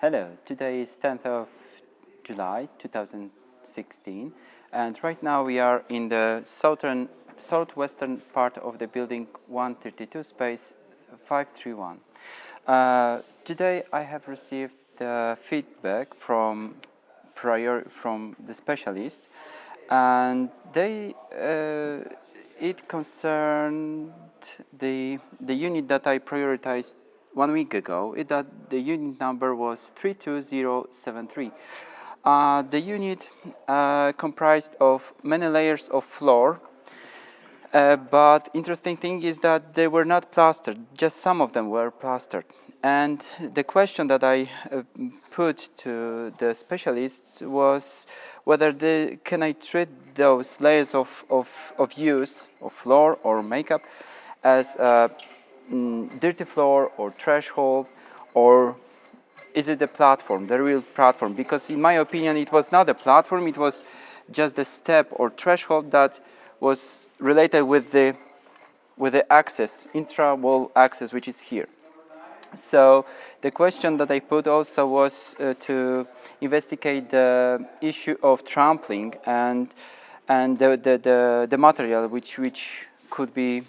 Hello, today is 10th of July 2016, and right now we are in the southwestern part of the building 132 space 531. Today I have received feedback from the specialist, and it concerned the unit that I prioritized 1 week ago. That the unit number was 32073. The unit comprised of many layers of floor, but interesting thing is that they were not plastered. Just some of them were plastered. And the question that I put to the specialists was whether can I treat those layers of use of floor or makeup as dirty floor or threshold, or is it a platform, the real platform? Because in my opinion it was not a platform, it was just a step or threshold that was related with the access, intra-wall access, which is here. So the question that I put also was to investigate the issue of trampling and the material which could be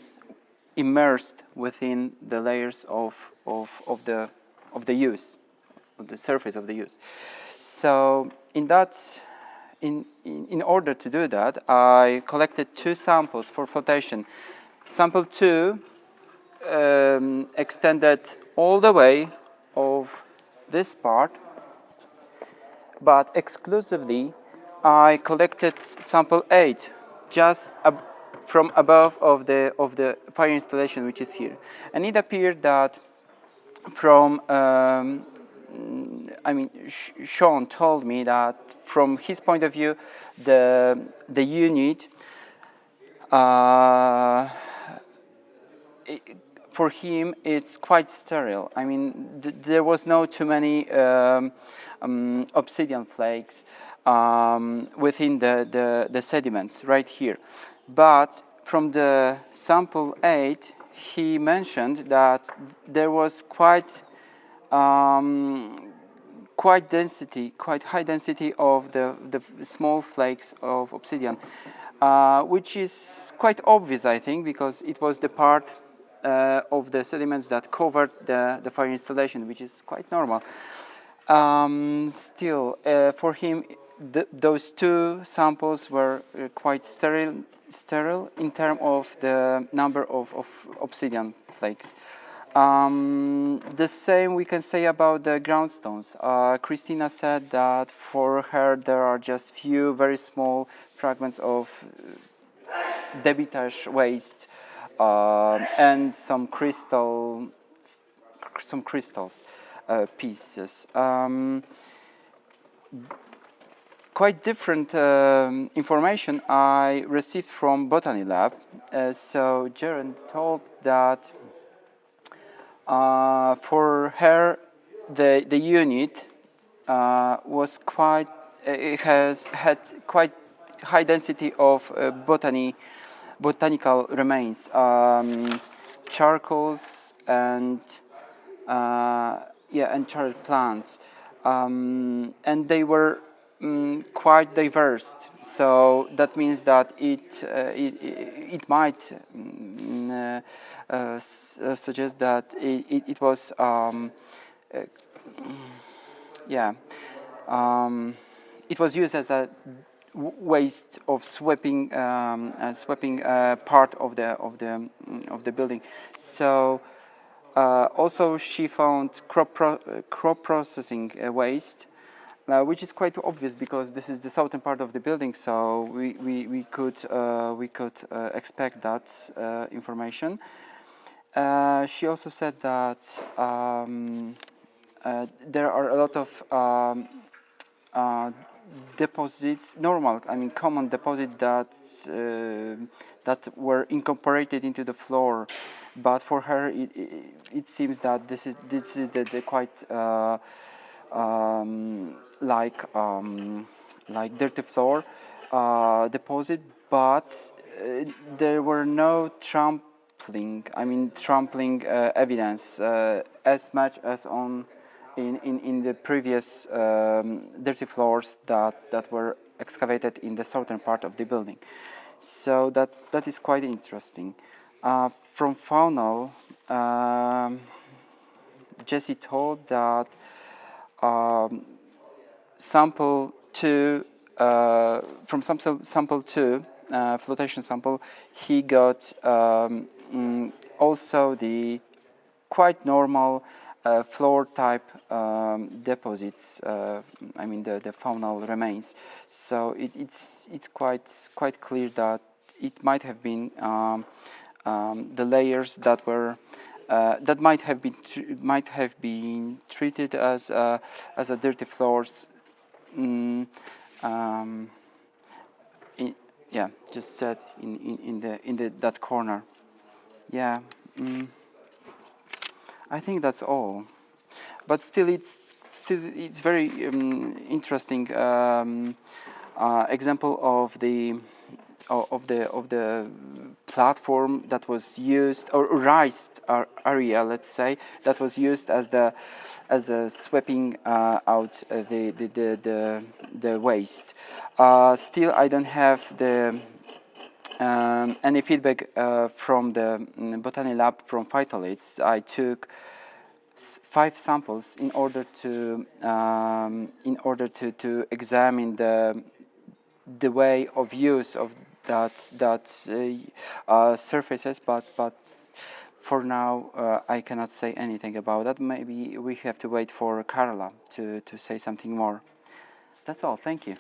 immersed within the layers of the use, of the surface of the use. So in order to do that, I collected two samples for flotation. Sample 2 extended all the way of this part, but exclusively I collected sample 8 just from above of the fire installation, which is here. And it appeared that from Sean told me that from his point of view the unit for him it's quite sterile. I mean, there was no too many obsidian flakes within the sediments right here. But from the sample 8 he mentioned that there was quite high density of the small flakes of obsidian, which is quite obvious, I think, because it was the part of the sediments that covered the fire installation, which is quite normal. Still, for him, those two samples were quite sterile in terms of the number of obsidian flakes. The same we can say about the groundstones. Christina said that for her there are just few very small fragments of debitage waste and some crystals pieces. Quite different information I received from Botany Lab. So Jaren told that for her the unit was quite had quite high density of botanical remains, charcoals and charred plants, and they were quite diverse. So that means that it might suggest that it was it was used as a waste of sweeping part of the building. So also she found crop processing waste, which is quite obvious because this is the southern part of the building. So we could expect that information. She also said that there are a lot of deposits, common deposits that were incorporated into the floor, but for her it seems that this is the quite like dirty floor deposit, but there were no trampling evidence as much as on in the previous dirty floors that were excavated in the southern part of the building. So that is quite interesting. From faunal, Jesse told that sample 2, from sample 2, flotation sample, he got also the quite normal floor type deposits. I mean the faunal remains. So it's quite clear that it might have been the layers that were that might have been treated as a dirty floors. Yeah, just set in the that corner. Yeah. I think that's all, but still it's very interesting example of the platform that was used, or raised area, let's say, that was used as a sweeping out the waste. Still, I don't have the any feedback from the botany lab from phytolates. I took 5 samples in order to examine the way of use of that surfaces, but for now I cannot say anything about that. Maybe we have to wait for Carla to say something more. That's all. Thank you.